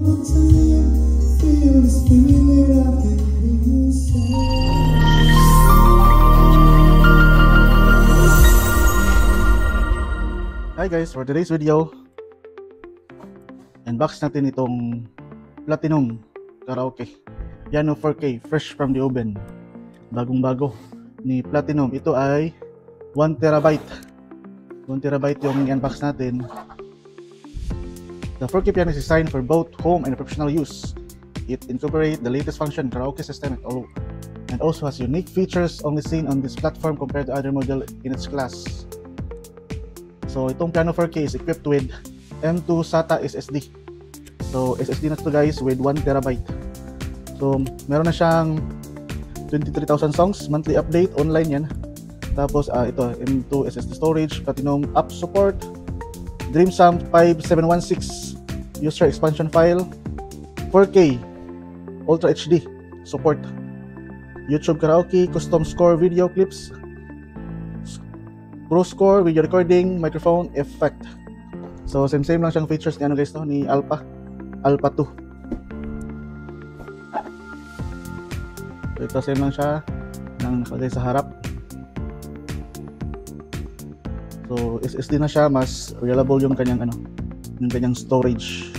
Hi guys, for today's video, unbox natin itong Platinum Karaoke Piano 4K fresh from the oven. Bagong bago ni Platinum. Ito ay 1TB. 1TB yung i-unbox natin. The 4K piano is designed for both home and professional use. It incorporates the latest function karaoke system and also has unique features only seen on this platform compared to other model in its class. So itong Piano 4K is equipped with M2 SATA SSD. So SSD na ito guys with 1TB. So meron na siyang 23,000 songs, monthly update, online yan. Tapos ito M2 SSD storage, Platinum app support, DreamSound 5716 user expansion file, 4K Ultra HD support, YouTube karaoke, custom score video clips, Pro Score, video recording, microphone, effect. So same lang siyang features ni ano guys no, ni Alpha 2. So ito same lang siya nang nakalagay sa harap. So SSD na siya, mas reliable yung kanyang yung kanyang storage.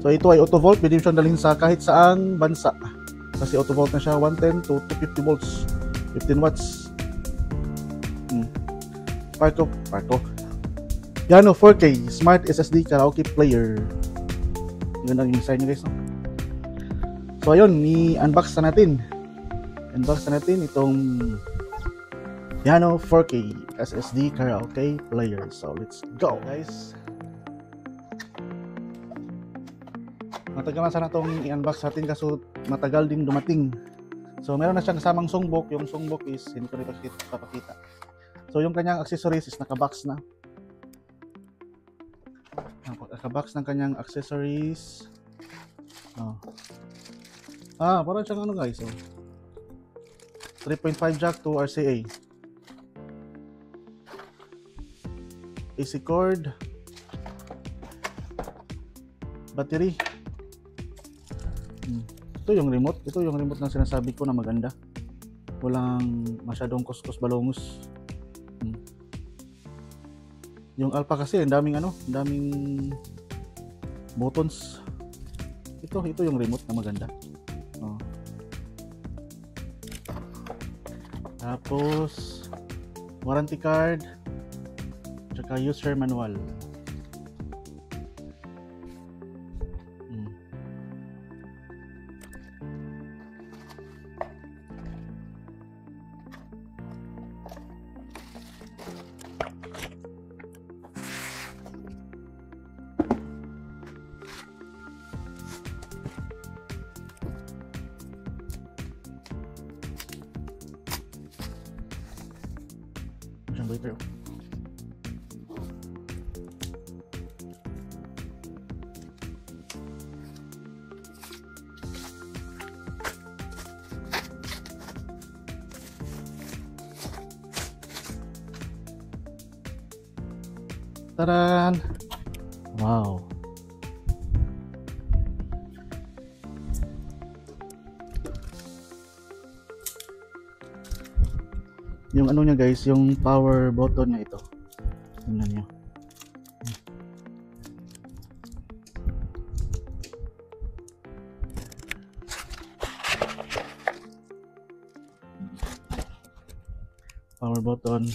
So ito ay auto volt, pwede siyang dalhin sa kahit saang bansa. Kasi auto volt na siya, 110 to 250 volts, 15 watts. Parco Piano 4K Smart SSD Karaoke Player. Yun ang design niya guys no? So ayun, i-unbox na natin itong Piano 4K SSD Karaoke Player. So let's go guys. Matagal na sana itong i-unbox natin kaso matagal din dumating. So meron na siyang kasamang songbook. Yung songbook is hindi ko rin papakita. So yung kanyang accessories is nakabox na. Nakabox ng kanyang accessories. Parang siyang guys. 3.5 jack to RCA. AC cord. Battery. Ito yung remote. Ito yung remote na sinasabi ko na maganda. Walang masyadong kuskus balongus. Yung Alpha kasi ang daming buttons. Ito yung remote na maganda. Tapos warranty card, tsaka user manual. Later. Taran! Wow! Yung niya guys, yung power button niya ito. Tingnan niyo. Power button.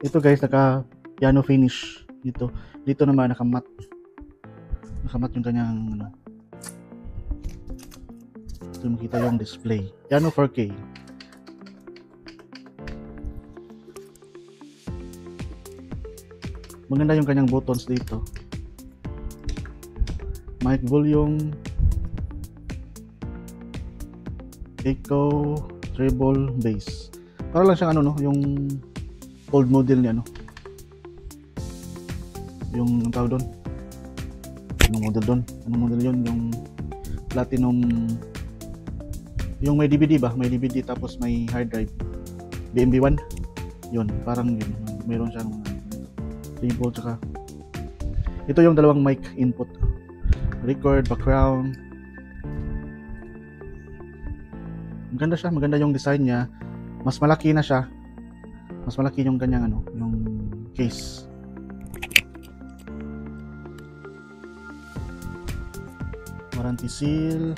Ito guys, naka piano finish dito. Dito naman naka-matte. Naka-matte yung kanyang Ito makita yung display. Piano 4K. Maganda yung kanyang buttons dito. Mic volume, echo, treble, bass. Para lang siyang yung old model niya yung tawag doon. Anong model yun? Yung Platinum, yung may DVD ba? May DVD tapos may hard drive. BMB1. Yun, parang yun. Mayroon siyang treble tsaka Ito yung dalawang mic input. Record, background. Maganda siya, maganda yung design niya. Mas malaki na siya. Mas malaki yung kanyang yung case. Warranty seal.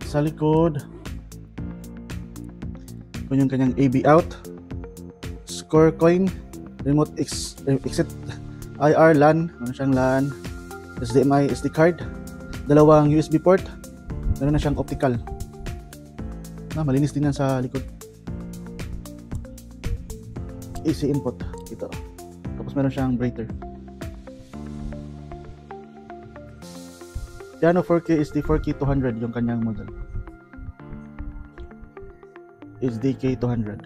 Sa likod, ito yung kanyang AV out, score coin, remote exit, IR, LAN, ano siyang LAN, HDMI, SD card, dalawang USB port, meron na siyang optical. Malinis din yan sa likod. AC input, ito. Tapos meron siyang breather. Piano 4K SD 4K 200 yung kanyang model. SDK 200.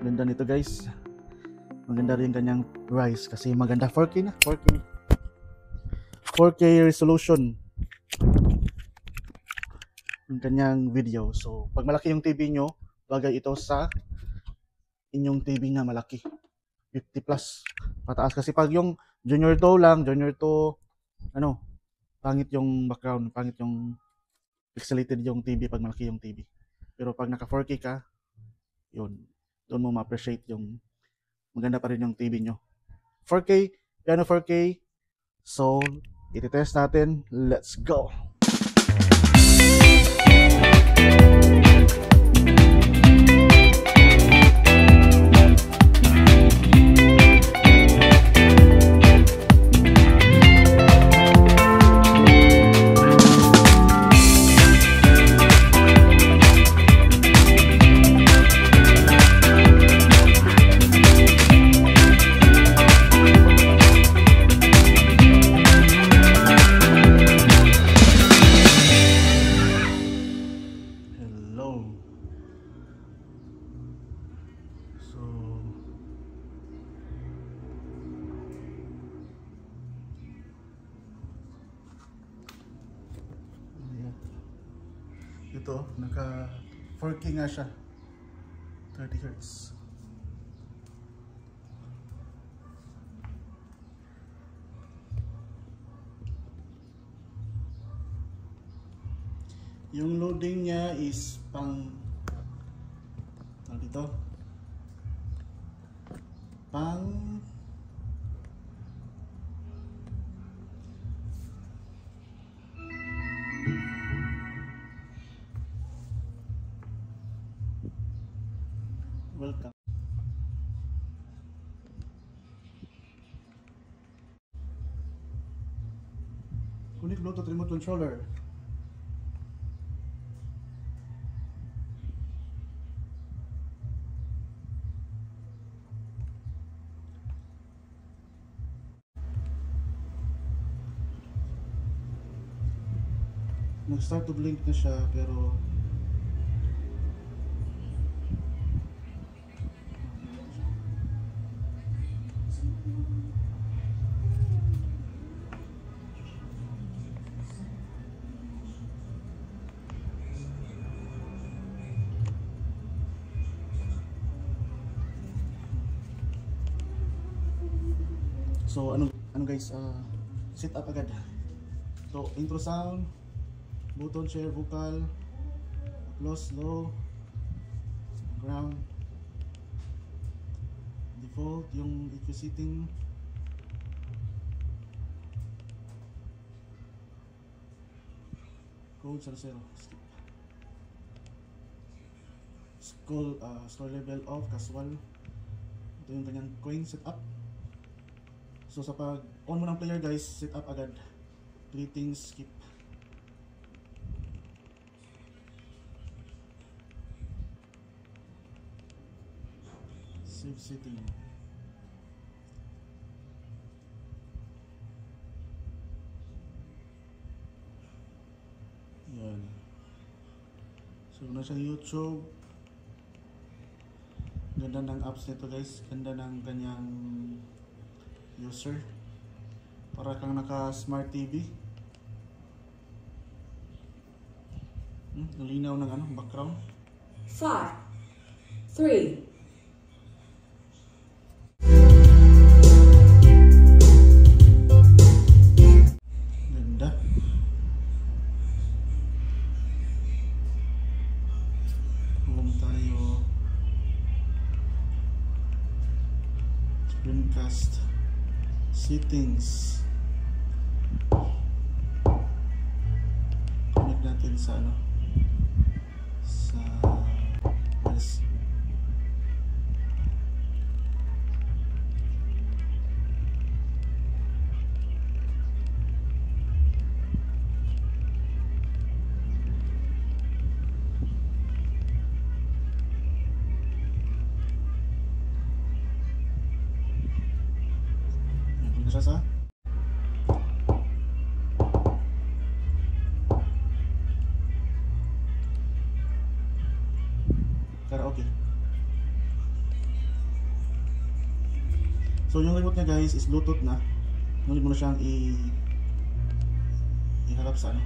Ganda nito guys. Maganda rin kanyang price kasi maganda 4K na. 4K resolution yung kanyang video. So pag malaki yung TV nyo, bagay ito sa inyong TV na malaki. 50 plus pataas, kasi pag yung Junior 2 lang, Junior 2 pangit yung background, pangit yung pixelated yung TV pag malaki yung TV. Pero pag naka 4K ka, yun, doon mo ma-appreciate yung maganda pa rin yung TV nyo. 4K, piano 4K. So iti-test natin. Let's go. Ito, naka 4K nga siya, 30 Hz. Yung loading niya is welcome. Connect Bluetooth remote controller. Nag-start to blink na siya pero so ano guys, set up agad. So intro sound, button, share, vocal, close, low, ground, default, yung EQ setting, code 00, skip, score level off, casual. Ito yung kanyang coin setup. So sa pag on mo ng player guys, set up agad, greetings, skip. Save setting. Yan. So na siyang YouTube. Ganda ng apps nito guys, ganda ng kanyang user. Para kang naka smart TV. Linaw ng background. 5, 3. Ganda. Home tayo. Screencast. Settings. Connect natin sa ano? Sa yes. Siya sa karaoke. So yung remote niya guys is Bluetooth na. Ngunit mo na siyang iharap sa ano,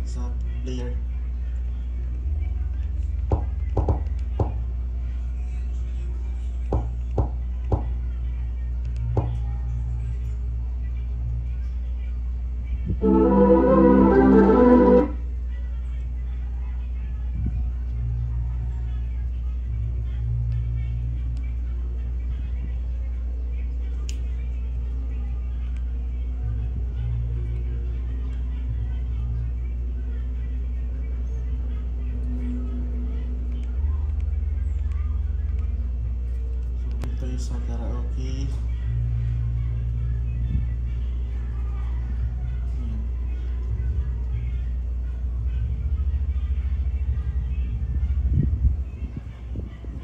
sa player. Sa karaoke.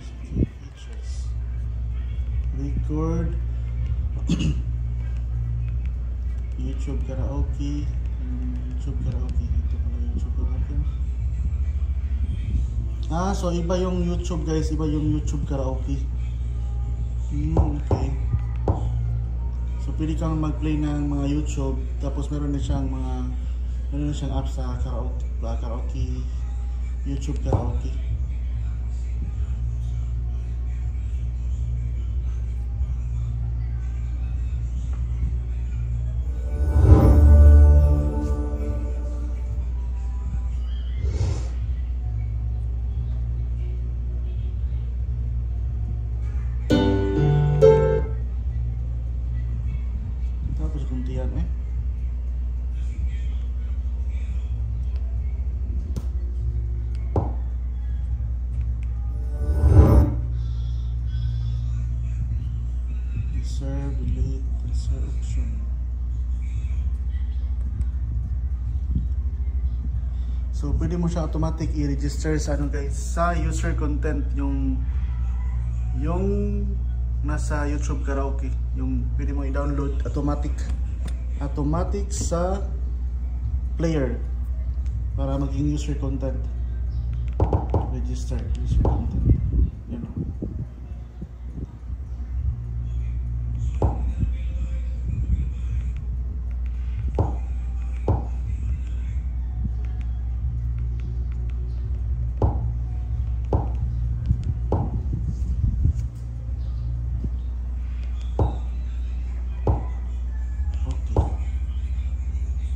Features. Record. YouTube karaoke. YouTube karaoke. Ito pala YouTube karaoke. So iba yung YouTube guys, iba yung YouTube karaoke. Okay. So pwede kang mag-play ng mga YouTube, tapos meron na siyang apps sa karaoke, YouTube karaoke. Kuntian Reserve, delete, reserve option. So pwede mo siya automatic i-register sa ano guys, sa user content, yung nasa YouTube karaoke, yung pwede mo i-download automatic sa player para maging user content. Register user content.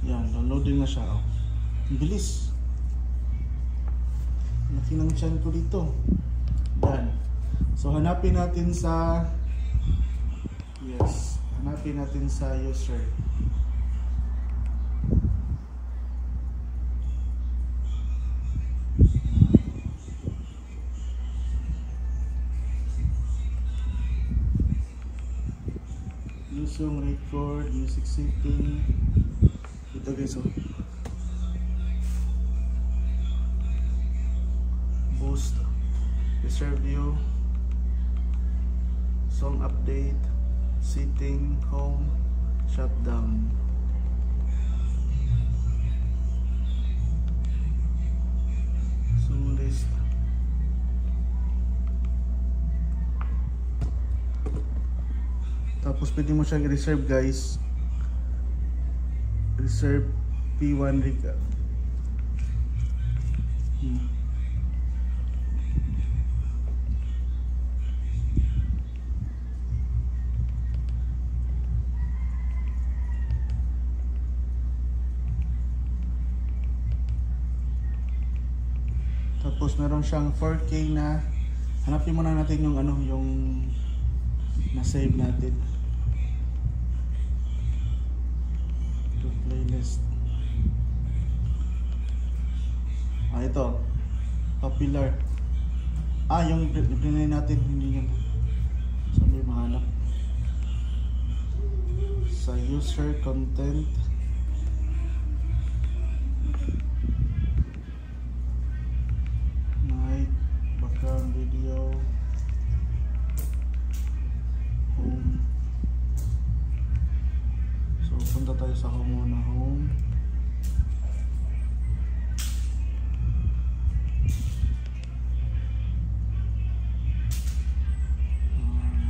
Yan. Downloading na siya. Oh. Bilis. Laki ng tiyan ko dito. Yan. So hanapin natin sa user. Usong record, music setting. Ito guys, oh. Boost, reserve view, song update, setting, home, shutdown. Song list. Tapos pwede mo siyang i-reserve guys. Reserve P1 rig. Tapos meron siyang 4K na, hanapin muna natin yung ano, yung na-save natin. To playlist. Ito. Popular. Yung pinay natin, hindi yun. Saan may mahanap? Sa user content. Night, background video, home. So punta tayo sa home muna, home.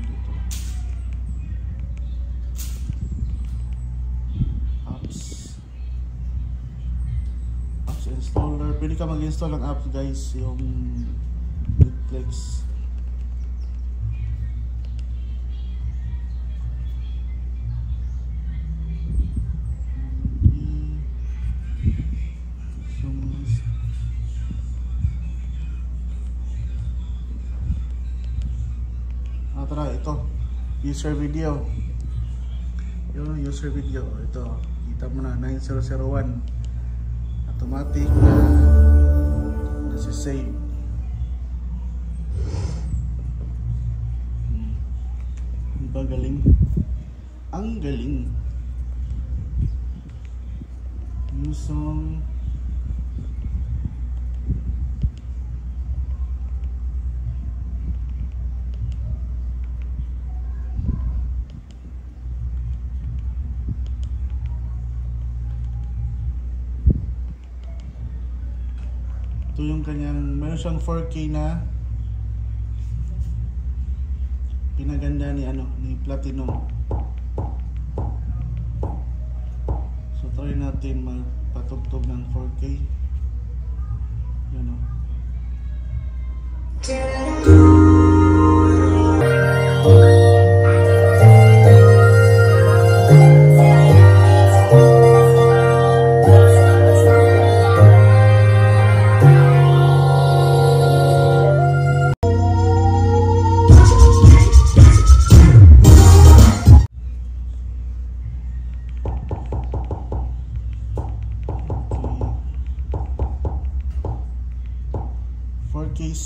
Dito. Apps installer. Pwede ka mag-install ng apps guys, yung Netflix. Tara, ito user video. Yung user video, ito kita mo na 9001 automatic na nasi-save. Diba galing? Ang galing. New song. Ito yung kanyang, meron siyang 4K na pinaganda ni ni Platinum. So try natin magpatugtog ng 4K. Yan o.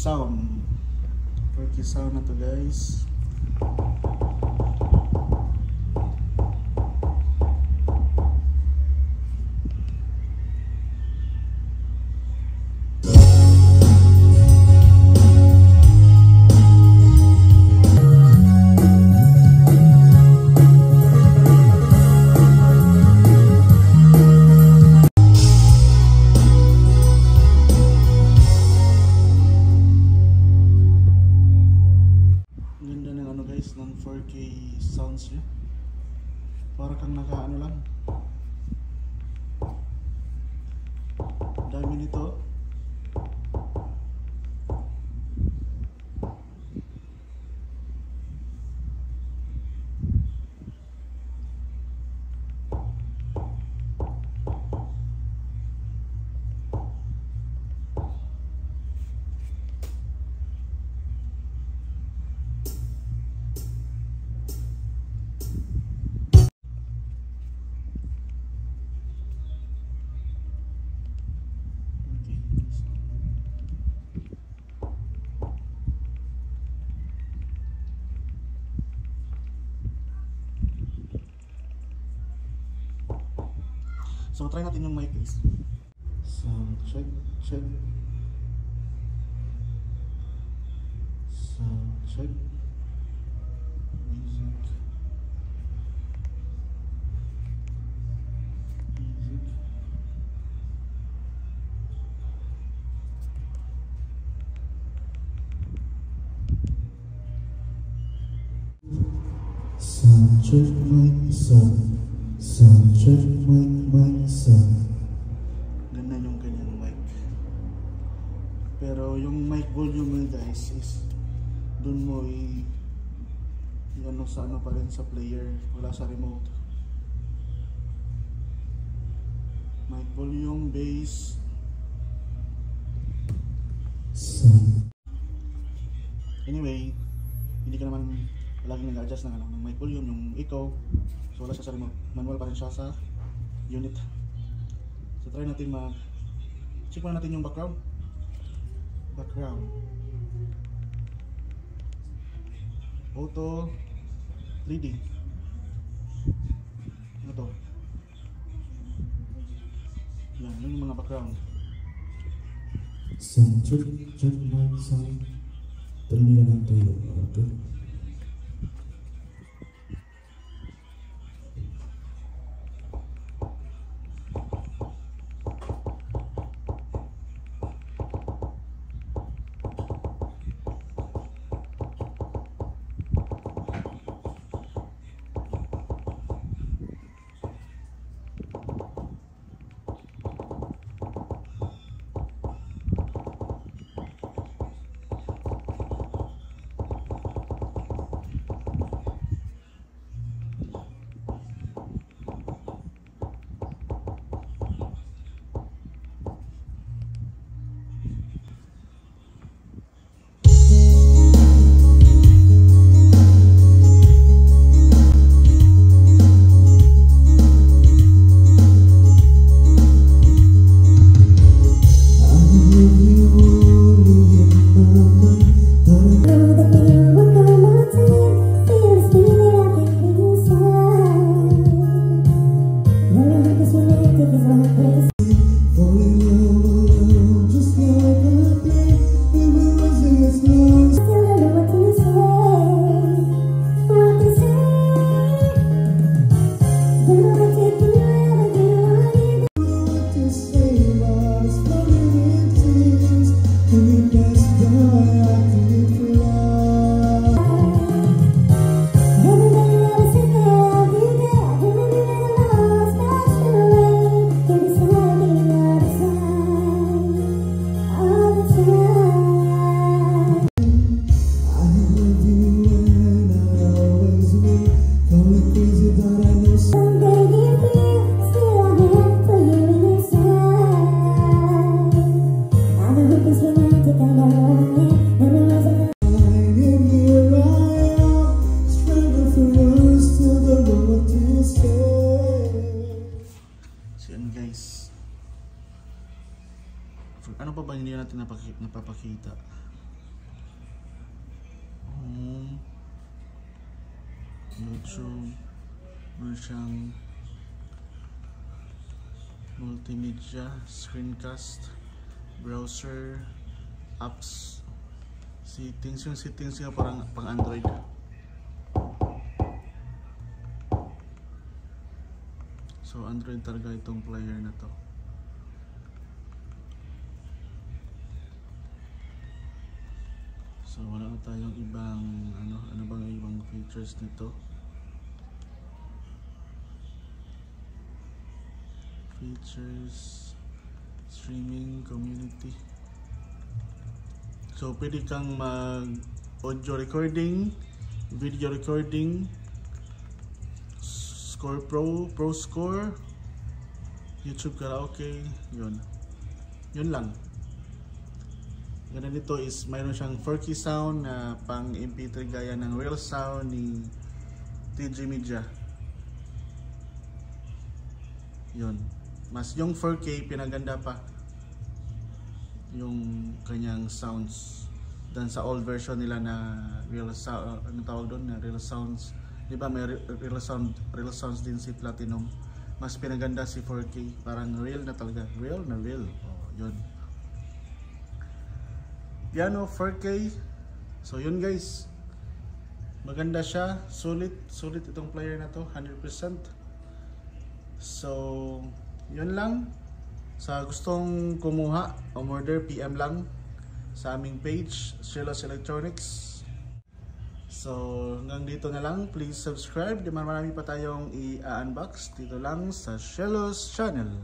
Sound 4K sound na to guys. Ng 4K sounds niya. Para kang naka-ano lang. Dami nito. So try natin yung mic guys. Sound check, check. Sound check. Music. Music. Sound check, mic, sound. Sound check, mic, mic, sound. Ganda yung kanyang mic. Pero yung mic volume guys is dun mo ano sa ano pa rin sa player, wala sa remote. Mic volume, bass, Anyway, hindi ka naman laging nag-adjust ng mic volume, yung echo. So wala siya sa remote. Manual pa rin siya sa unit. So try natin check muna natin yung background. Auto 3D. Ano to? Yan, yun yung mga background. Sound check mic sound. Terminal lang tayo. Okay. Ano pa ba hindi natin napapakita? YouTube, siyang multimedia, screencast, browser, apps, settings. Yung settings nga parang pang Android. So Android talaga itong player na to. So wala na tayong ibang ano bang ibang features nito. Features, streaming, community. So pwede kang mag audio recording, video recording, Score Pro Score, YouTube Karaoke, yun lang. Ganda nito is mayroon siyang 4K sound na pang MP3 gaya ng real sound ni TG Media. Yun. Mas yung 4K pinaganda pa yung kanyang sounds dan sa old version nila na real sound, ano tawag doon, na real sounds. Di ba may real sounds din si Platinum. Mas pinaganda si 4K, parang real na talaga, real. Oh, yun. Piano 4K. So yun guys, maganda siya, sulit itong player na to, 100%. So yun lang. Sa gustong kumuha o order, PM lang sa aming page, Shelos Electronics. So hanggang dito na lang. Please subscribe, di marami pa tayong i-unbox dito lang sa Shelos channel.